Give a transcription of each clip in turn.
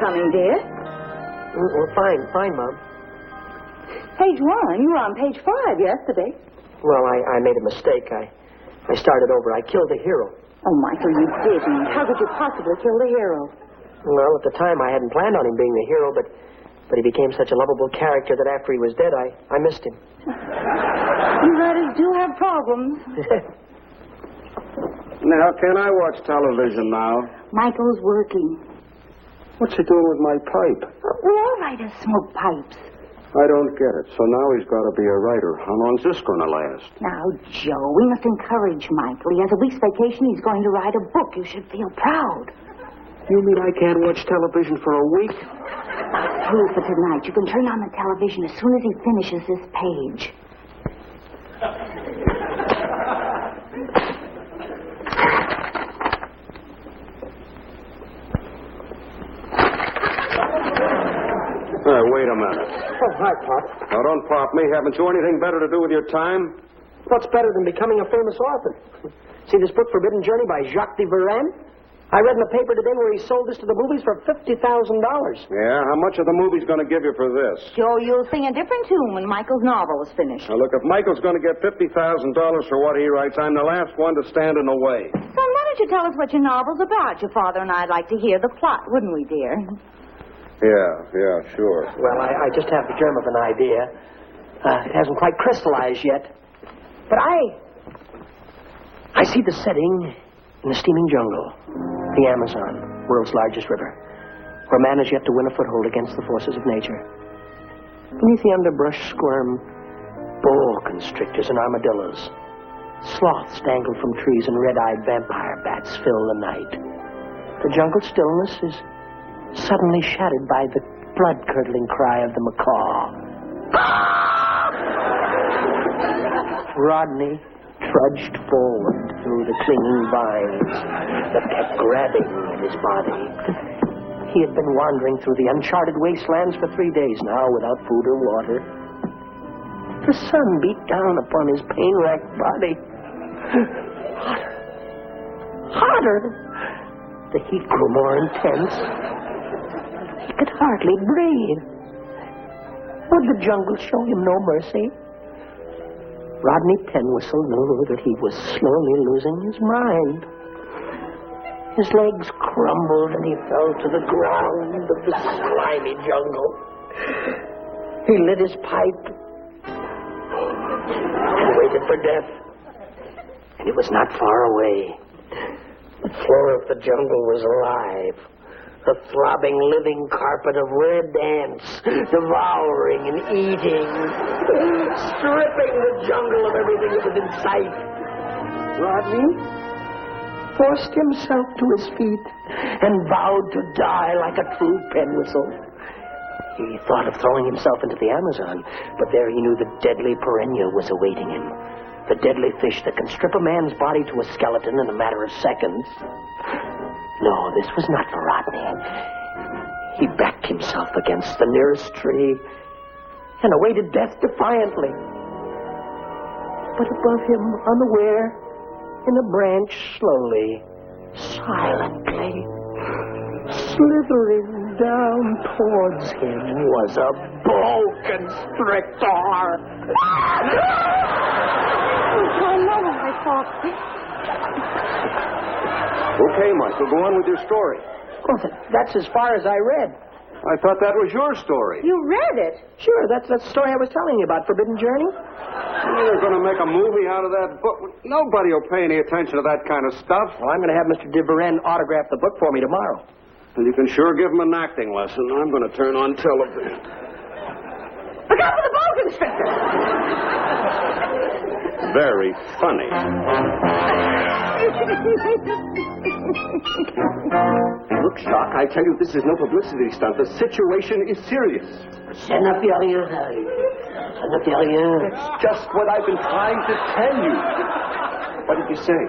coming, dear? Well, fine, Mom. Page 1. You were on page 5 yesterday. Well, I made a mistake. I started over. I killed a hero. Oh, Michael, you didn't. How could you possibly kill the hero? Well, at the time, I hadn't planned on him being the hero, but he became such a lovable character that after he was dead, I missed him. You writers do have problems. Now, can I watch television now? Michael's working. What's he doing with my pipe? Well, all writers smoke pipes. I don't get it. So now he's got to be a writer. How long's this going to last? Now, Joe, we must encourage Michael. He has a week's vacation. He's going to write a book. You should feel proud. You mean I can't watch television for a week? Through for tonight. You can turn on the television as soon as he finishes this page. Wait a minute. Oh, hi, Pop. Now, don't pop me. Haven't you anything better to do with your time? What's better than becoming a famous author? See this book, Forbidden Journey, by Jacques de Varenne? I read in the paper today where he sold this to the movies for $50,000. Yeah? How much are the movies going to give you for this? Joe, you'll sing a different tune when Michael's novel is finished. Now, look, if Michael's going to get $50,000 for what he writes, I'm the last one to stand in the way. Son, why don't you tell us what your novel's about? Your father and I'd like to hear the plot, wouldn't we, dear? Yeah, sure. Well, I just have the germ of an idea. It hasn't quite crystallized yet. But I see the setting in the steaming jungle, the Amazon, world's largest river, where man has yet to win a foothold against the forces of nature. Beneath the underbrush squirm boa constrictors and armadillos. Sloths dangle from trees and red-eyed vampire bats fill the night. The jungle stillness is suddenly shattered by the blood-curdling cry of the macaw. Rodney trudged forward through the clinging vines that kept grabbing at his body. He had been wandering through the uncharted wastelands for 3 days now without food or water. The sun beat down upon his pain-racked body. Hotter. The heat grew more intense. He could hardly breathe. Would the jungle show him no mercy? Rodney Penwhistle knew that he was slowly losing his mind. His legs crumbled and he fell to the ground of the slimy jungle. He lit his pipe and waited for death. And it was not far away. The floor of the jungle was alive. A throbbing, living carpet of red ants, devouring and eating, stripping the jungle of everything that was in sight. Rodney forced himself to his feet and vowed to die like a true Penwhistle. He thought of throwing himself into the Amazon, but there he knew the deadly piranha was awaiting him. The deadly fish that can strip a man's body to a skeleton in a matter of seconds. No, this was not for Rodney. He backed himself against the nearest tree and awaited death defiantly. But above him, unaware, in a branch, slowly, silently, slithering down towards him was a boa constrictor. I know what I thought. Okay, Michael, go on with your story. Oh, that's as far as I read. I thought that was your story. You read it? Sure, that's the story I was telling you about, Forbidden Journey. You're going to make a movie out of that book. Nobody will pay any attention to that kind of stuff. Well, I'm going to have Mr. de Varenne autograph the book for me tomorrow. And you can sure give him an acting lesson. I'm going to turn on television. Look out for the boa constrictor! Very funny. Look, Jacques, I tell you, this is no publicity stunt. The situation is serious. Ça n'a fait rien. Ça n'a fait rien. It's just what I've been trying to tell you. What did you say?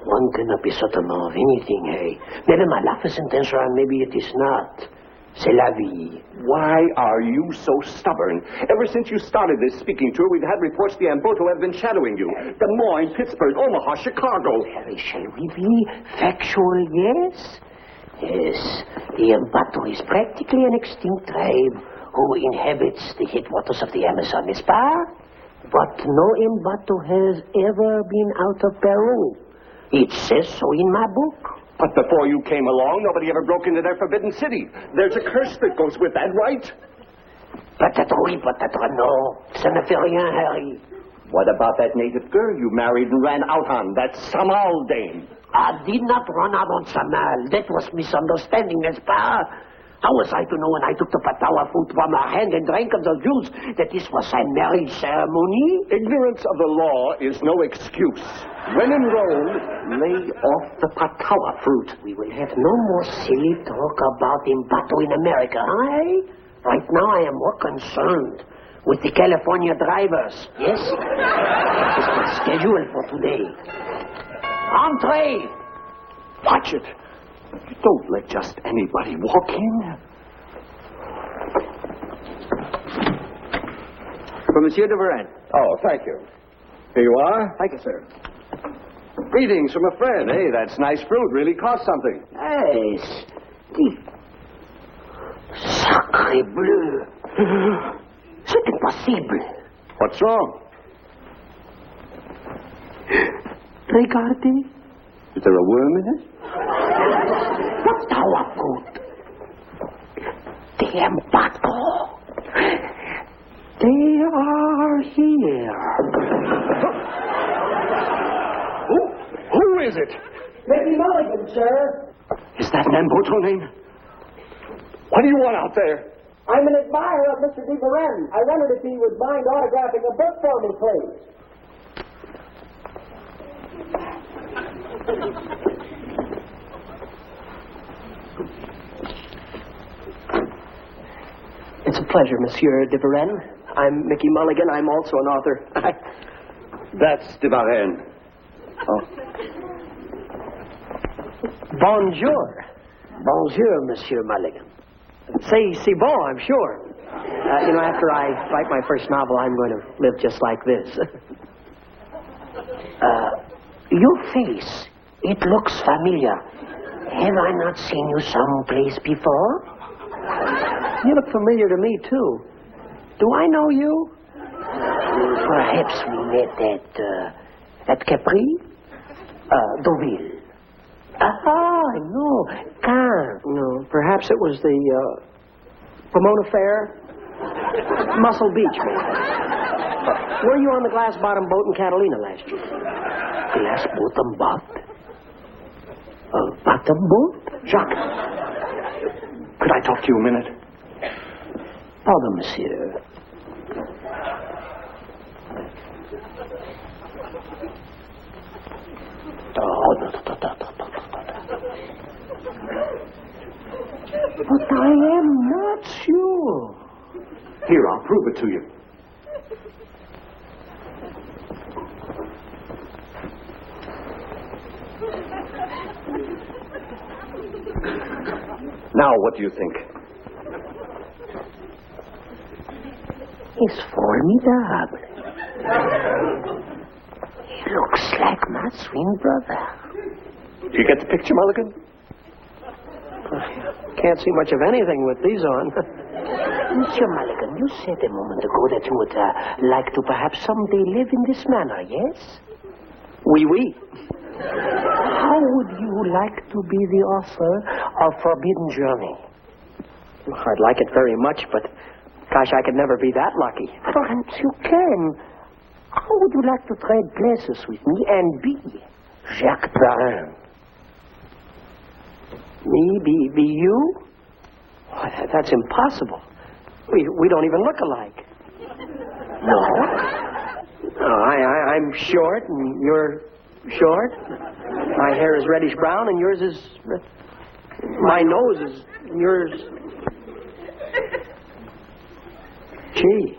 One cannot be certain of anything, eh? Maybe my laugh is intentional, maybe it is not. C'est la vie. Why are you so stubborn? Ever since you started this speaking tour, we've had reports the Amboto have been shadowing you. Des Moines, Pittsburgh, Omaha, Chicago. Shall we be factual, yes? Yes, the Mbato is practically an extinct tribe who inhabits the headwaters of the Amazon, n'est-ce pas? But no Mbato has ever been out of Peru. It says so in my book. But before you came along, nobody ever broke into their forbidden city. There's a curse that goes with that, right? Peut-être oui, peut-être non. Ça ne fait rien, Harry. What about that native girl you married and ran out on, that Samal dame? I did not run out on Samal. That was misunderstanding, n'est-ce pas? How was I to know when I took the patawa fruit from her hand and drank of the juice that this was a marriage ceremony? Ignorance of the law is no excuse. When in Rome, lay off the patawa fruit. We will have no more silly talk about Mbato in America, eh? Right now I am more concerned with the California drivers. Yes? That is my schedule for today. Entree! Watch it. Don't let just anybody walk in. For Monsieur de Varenne. Oh, thank you. Here you are. Thank you, sir. Greetings from a friend. Hey, that's nice fruit. Really cost something. Yes. Sacré bleu. C'est impossible. What's wrong? Regardez. Is there a worm in it? Patawa fruit. The Mbato. They are here. Who is it? Myckey Mulligan, sir. Is that an Mboto name? What do you want out there? I'm an admirer of Mr. de Varenne. I wondered if he would mind autographing a book for me, please. It's a pleasure, Monsieur de Varenne. I'm Myckey Mulligan. I'm also an author. That's de Varenne. Oh. Bonjour. Bonjour, Monsieur Mulligan. C'est bon, I'm sure. After I write my first novel, I'm going to live just like this. Your face, it looks familiar. Have I not seen you someplace before? You look familiar to me, too. Do I know you? Perhaps we met at Capri? Deauville. No. Cannes. No, perhaps it was the Pomona Fair? Muscle Beach, maybe. Were you on the glass-bottom boat in Catalina last year? Glass-bottom boat? Bottom boat? Jacques, could I talk to you a minute? Pardon, monsieur. But I am not sure. Here, I'll prove it to you. Now, what do you think? He's formidable. He looks like my twin brother. Do you get the picture, Mulligan? Can't see much of anything with these on. Monsieur Mulligan, you said a moment ago that you would like to perhaps someday live in this manner, yes? Oui, oui. How would you like to be the author of Forbidden Journey? I'd like it very much, but gosh, I could never be that lucky. Perhaps you can. How would you like to trade places with me and be Jacques Perrin? Me? Be you? Oh, that's impossible. We don't even look alike. No? I'm short, and you're short. My hair is reddish brown, and yours is... My nose is... Yours... Gee.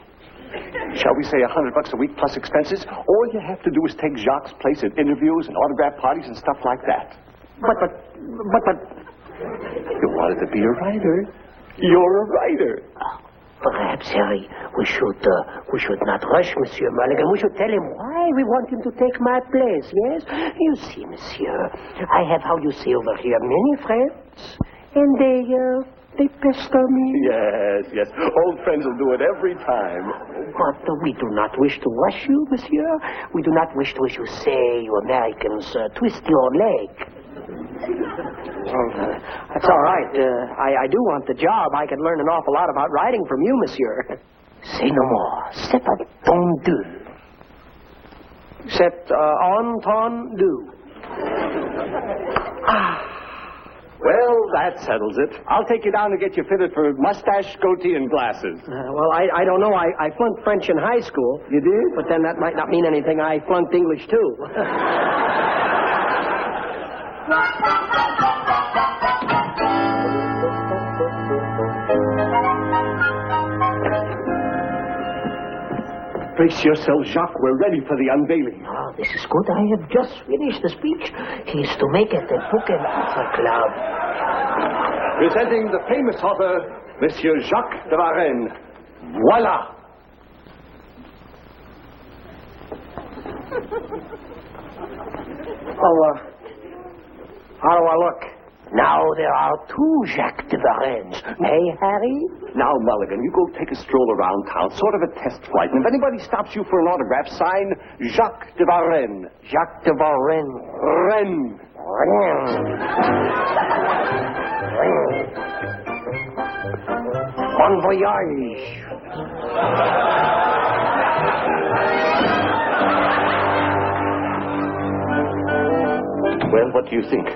Shall we say $100 a week plus expenses? All you have to do is take Jacques' place at interviews and autograph parties and stuff like that. But... You wanted to be a writer. You're a writer. Perhaps, Harry, we should not rush Monsieur Mulligan. We should tell him why we want him to take my place, yes? You see, Monsieur, I have, how you say over here, many friends. And they pester me. Yes. Old friends will do it every time. But we do not wish to rush you, monsieur. We do not wish to, as you say, you Americans, twist your leg. Well, that's all right. I do want the job. I could learn an awful lot about riding from you, monsieur. Say no more. C'est entendu. C'est entendu. Well, that settles it. I'll take you down to get you fitted for mustache, goatee, and glasses. Well, I don't know. I flunked French in high school. You did? But then that might not mean anything. I flunked English, too. Brace yourself, Jacques. We're ready for the unveiling. Oh, this is good. I have just finished the speech. He is to make at the Book and Author Club. Presenting the famous author, Monsieur Jacques de Varenne. Voila! How do I look? Now there are two Jacques de Varennes. Hey, Harry? Now, Mulligan, you go take a stroll around town, sort of a test flight. And if anybody stops you for an autograph, sign Jacques de Varenne. Jacques de Varenne. Rennes. Bon voyage. Well, what do you think?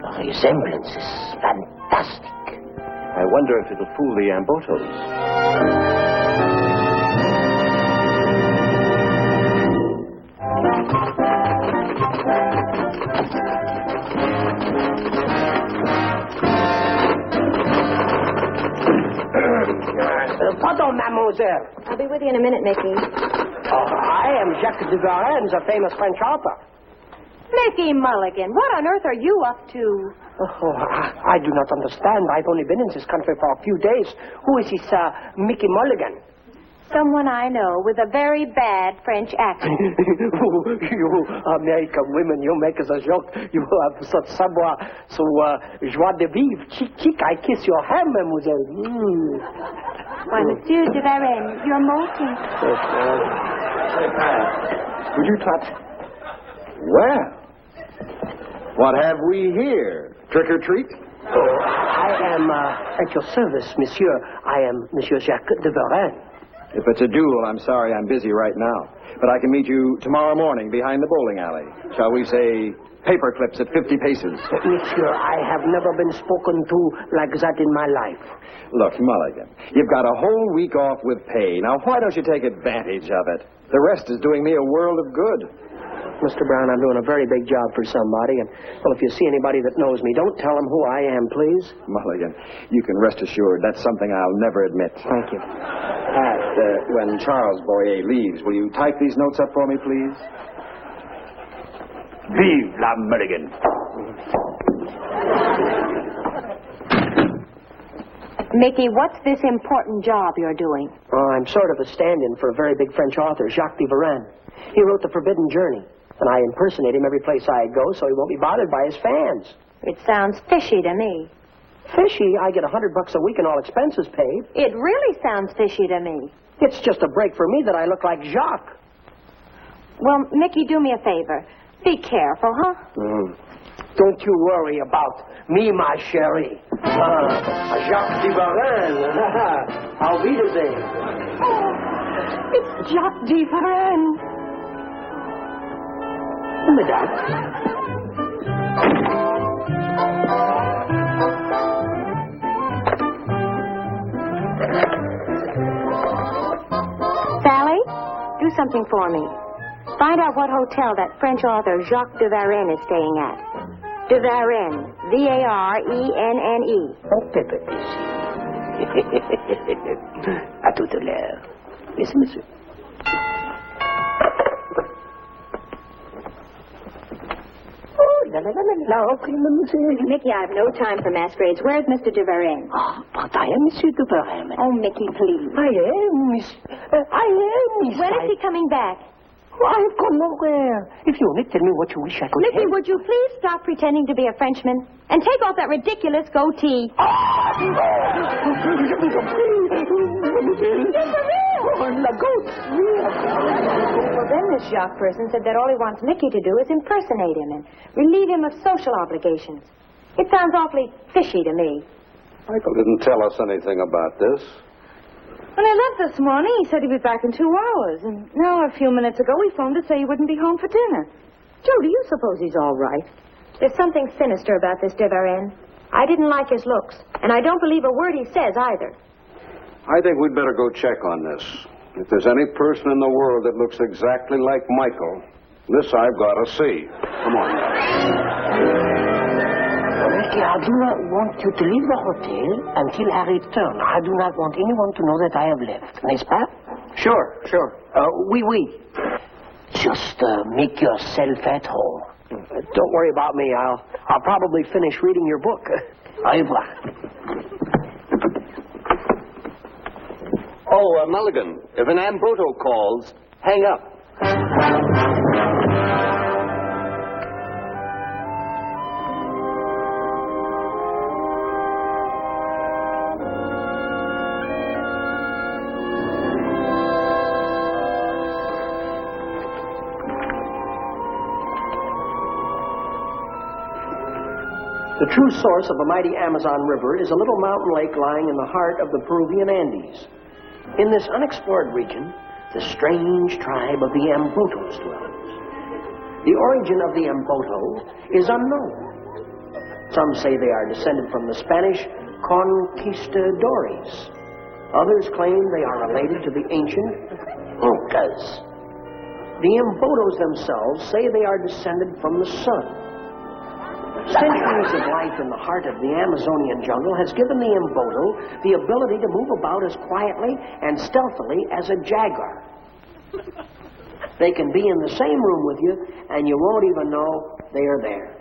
The resemblance is fantastic. I wonder if it'll fool the Ambotos. Pardon, mademoiselle. I'll be with you in a minute, Mickey. I am Jacques de Varenne, a famous French author. Mickey Mulligan, what on earth are you up to? I do not understand. I've only been in this country for a few days. Who is this Myckey Mulligan? Someone I know with a very bad French accent. You American women, you make us a joke. You have such savoir, so joie de vivre. Chic, I kiss your hand, mademoiselle. Why, Monsieur de Varenne, you're molting. Would you touch? Well, what have we here? Trick or treat? Oh, I am at your service, monsieur. I am Monsieur Jacques de Varenne. If it's a duel, I'm sorry I'm busy right now. But I can meet you tomorrow morning behind the bowling alley. Shall we say paper clips at 50 paces? Monsieur, I have never been spoken to like that in my life. Look, Mulligan, you've got a whole week off with pay. Now, why don't you take advantage of it? The rest is doing me a world of good. Mr. Brown, I'm doing a very big job for somebody, and, well, if you see anybody that knows me, don't tell them who I am, please. Mulligan, you can rest assured that's something I'll never admit. Thank you. Pat, when Charles Boyer leaves, will you type these notes up for me, please? Vive la Mulligan. Mickey, what's this important job you're doing? Oh, I'm sort of a stand-in for a very big French author, Jacques de Varenne. He wrote The Forbidden Journey, and I impersonate him every place I go so he won't be bothered by his fans. It sounds fishy to me. Fishy? I get $100 a week and all expenses paid. It really sounds fishy to me. It's just a break for me that I look like Jacques. Well, Mickey, do me a favor. Be careful, huh? Don't you worry about me, my chérie. Jacques de Varenne. Auf Wiedersehen. Oh, it's Jacques de Varenne. Madame. Sally, do something for me. Find out what hotel that French author Jacques de Varenne is staying at. De Varenne. V-A-R-E-N-N-E. Oh, Pepper. À tout à l'heure. Merci, monsieur. Mickey, I have no time for masquerades. Where's Mr. de Varenne? Oh, but I am Monsieur de Varenne. Oh, Mickey, please. I am Miss. When is he coming back? I've gone nowhere. If you only tell me what you wish I could Mickey, help. would you please stop pretending to be a Frenchman and take off that ridiculous goatee? Well, then this Jacques person said that all he wants Mickey to do is impersonate him and relieve him of social obligations. It sounds awfully fishy to me. Michael didn't tell us anything about this. When I left this morning, he said he'd be back in 2 hours. And now, a few minutes ago, he phoned to say he wouldn't be home for dinner. Joe, do you suppose he's all right? There's something sinister about this de Varenne. I didn't like his looks, and I don't believe a word he says either. I think we'd better go check on this. If there's any person in the world that looks exactly like Michael, this I've got to see. Come on, guys. Mickey, I do not want you to leave the hotel until I return. I do not want anyone to know that I have left. N'est-ce pas? Sure. Oui. Just make yourself at home. Don't worry about me. I'll probably finish reading your book. Au revoir. Oh, Mulligan, if an Ambroto calls, hang up. The true source of the mighty Amazon River is a little mountain lake lying in the heart of the Peruvian Andes. In this unexplored region, the strange tribe of the Ambotos dwells. The origin of the Amboto is unknown. Some say they are descended from the Spanish conquistadores. Others claim they are related to the ancient Incas. The Ambotos themselves say they are descended from the sun. Centuries of life in the heart of the Amazonian jungle has given the Amboto the ability to move about as quietly and stealthily as a jaguar. They can be in the same room with you, and you won't even know they are there.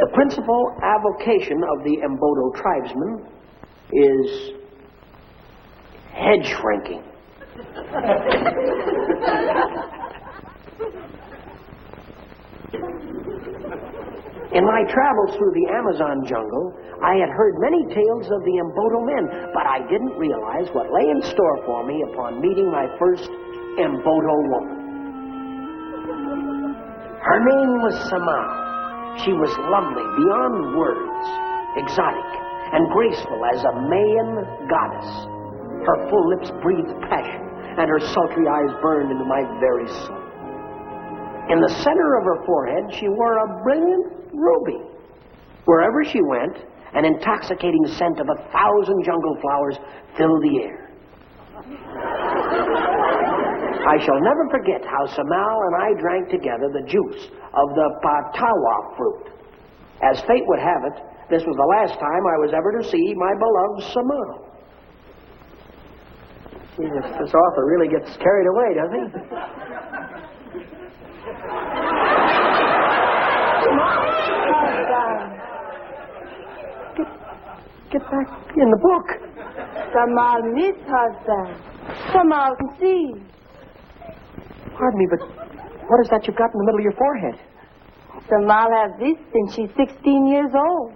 The principal avocation of the Amboto tribesmen is hedge shrinking. In my travels through the Amazon jungle, I had heard many tales of the Amboto men, but I didn't realize what lay in store for me upon meeting my first Amboto woman. Her name was Sama. She was lovely beyond words, exotic, and graceful as a Mayan goddess. Her full lips breathed passion, and her sultry eyes burned into my very soul. In the center of her forehead, she wore a brilliant ruby. Wherever she went, an intoxicating scent of 1,000 jungle flowers filled the air. I shall never forget how Samal and I drank together the juice of the patawa fruit. As fate would have it, this was the last time I was ever to see my beloved Samal. This author really gets carried away, doesn't he? Get back in the book. Samal Miss husband. Samal see. Pardon me, but what is that you've got in the middle of your forehead? Samal have this since she's 16 years old.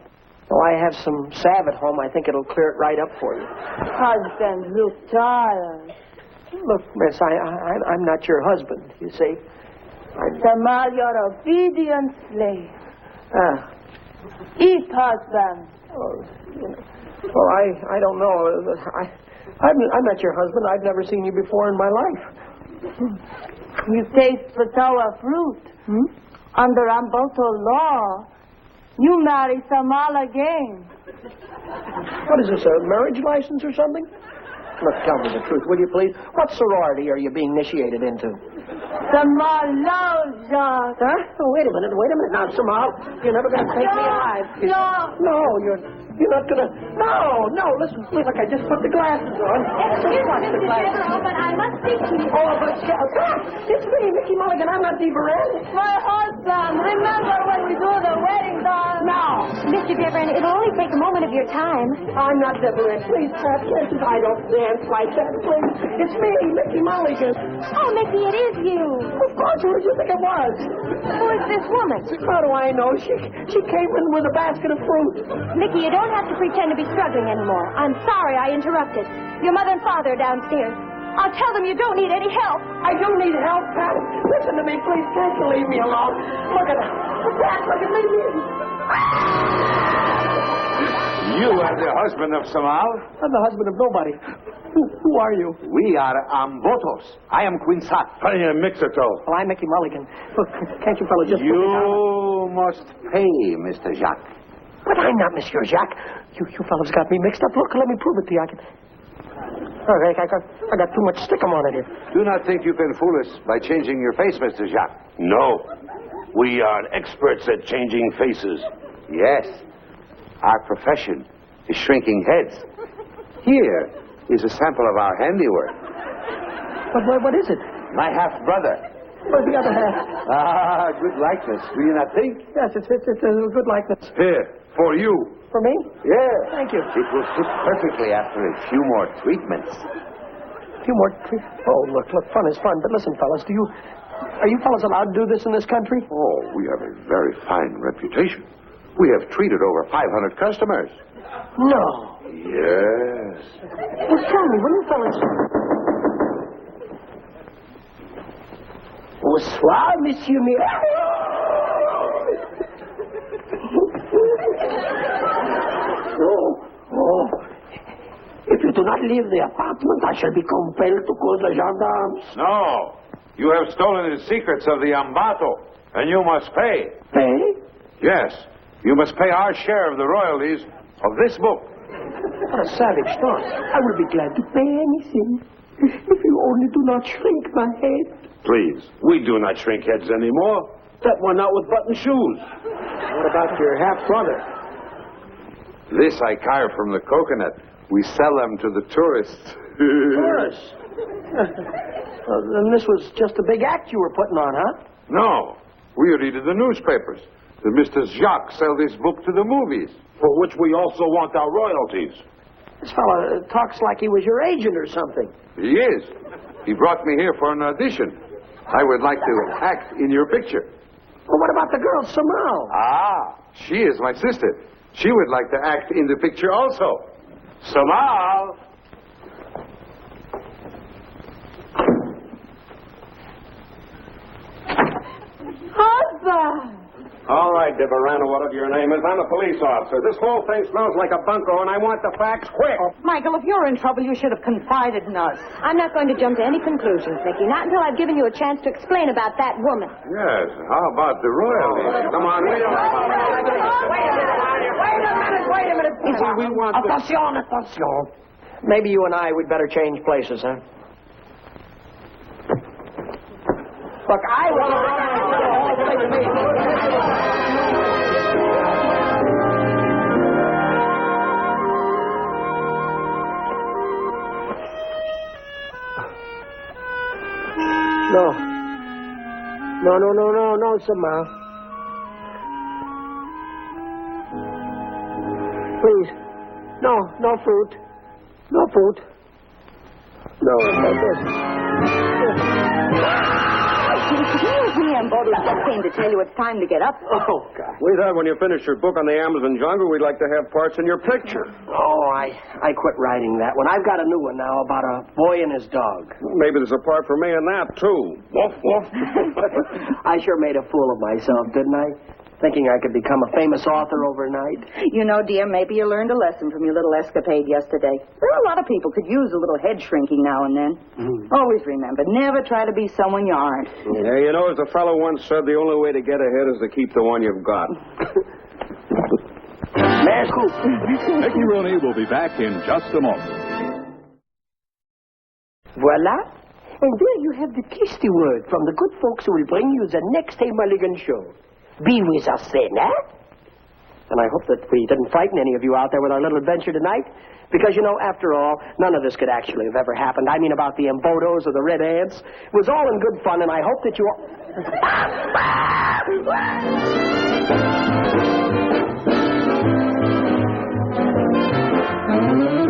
Oh, I have some salve at home. I think it'll clear it right up for you. Husband, look tired. Look, miss, I'm not your husband, you see. Samal, you're obedient slave. Eat, husband. Well, I don't know. I'm not your husband. I've never seen you before in my life. You taste patawa fruit. Under Amboto law, you marry Samal again. What is this, a marriage license or something? Look, tell me the truth, will you please? What sorority are you being initiated into? Samal loves Jacques. Huh? Oh, wait a minute now, Samal. You're never going to take me alive. No, you're not going to... No, listen, look, I just put the glasses on. Excuse me, Mr. General, but I must speak to you. Oh, but it's me, Mickey Mulligan. I'm not Dee Varenne. My husband, remember when we do the wedding dance? No, Mr. Devereaux, it'll only take a moment of your time. I'm not Devereaux. Please, Pat, can't I don't dance like that, please. It's me, Mickey Mulligan. Oh, Mickey, it is you. Of course, who did you think it was? Who is this woman? How do I know? She came in with a basket of fruit. Mickey, you don't have to pretend to be struggling anymore. I'm sorry I interrupted. Your mother and father are downstairs. I'll tell them you don't need any help. I do need help, Pat. Listen to me, please. Can't you leave me alone? Look at Pat, look at me. You are the husband of Samal? I'm the husband of nobody. Who are you? We are Ambotos. I am Quinsat. I am Mixito. Well, I'm Mickey Mulligan. Look, can't you fellow just... You must pay, Mr. Jacques. But I'm not Monsieur Jacques. You fellows got me mixed up. Look, let me prove it to you. All right, I got too much stickum on it here. Do not think you can fool us by changing your face, Mr. Jacques. No. We are experts at changing faces. Yes. Our profession is shrinking heads. Here is a sample of our handiwork. But what is it? My half-brother. Where's the other half? Ah, good likeness. Do you not think? Yes, it's a good likeness. Here, for you. For me? Yes. Thank you. It will fit perfectly after a few more treatments. A few more treatments? Oh, look, fun is fun. But listen, fellas, are you fellas allowed to do this in this country? Oh, we have a very fine reputation. We have treated over 500 customers. No. Yes. Well, tell me, when you fellas... Bonsoir, Monsieur Oh. If you do not leave the apartment, I shall be compelled to call the gendarmes. No. You have stolen the secrets of the Ambato, and you must pay. Pay? Yes. You must pay our share of the royalties of this book. What a savage thought. I will be glad to pay anything if you only do not shrink my head. Please, we do not shrink heads anymore. That one out with button shoes. What about your half-brother? This I carve from the coconut. We sell them to the tourists. Tourists? Then this was just a big act you were putting on, huh? No. We read in the newspapers that Mr. Jacques sell this book to the movies, for which we also want our royalties. This fella talks like he was your agent or something. He is. He brought me here for an audition. I would like to act in your picture. Well, what about the girl, Samal? Ah, she is my sister. She would like to act in the picture also. Samal! Husband! All right, Deverano, whatever your name is, I'm a police officer. This whole thing smells like a bunco, and I want the facts quick. Michael, if you're in trouble, you should have confided in us. I'm not going to jump to any conclusions, Mickey. Not until I've given you a chance to explain about that woman. Yes, how about the royalties? Come on, wait a minute. We want Attention. Maybe you and I would better change places, huh? Look, I want to run the whole thing to me. No, Samal. Please. No fruit. No fruit. No, Excuse me, Amboto. I just came to tell you it's time to get up. Oh, God. We thought when you finished your book on the Amazon jungle, we'd like to have parts in your picture. Oh, I quit writing that one. I've got a new one now about a boy and his dog. Maybe there's a part for me in that, too. Woof, woof. I sure made a fool of myself, didn't I? Thinking I could become a famous author overnight. You know, dear, maybe you learned a lesson from your little escapade yesterday. There are a lot of people could use a little head shrinking now and then. Always remember, never try to be someone you aren't. Yeah, you know, as a fellow once said, the only way to get ahead is to keep the one you've got. Myckey Rooney will be back in just a moment. Voila. And there you have the tasty word from the good folks who will bring you the next A. Mulligan show. Be with us then, eh? And I hope that we didn't frighten any of you out there with our little adventure tonight. Because, you know, after all, none of this could actually have ever happened. I mean, about the Embotos or the Red Ants. It was all in good fun, and I hope that you all... Rooney.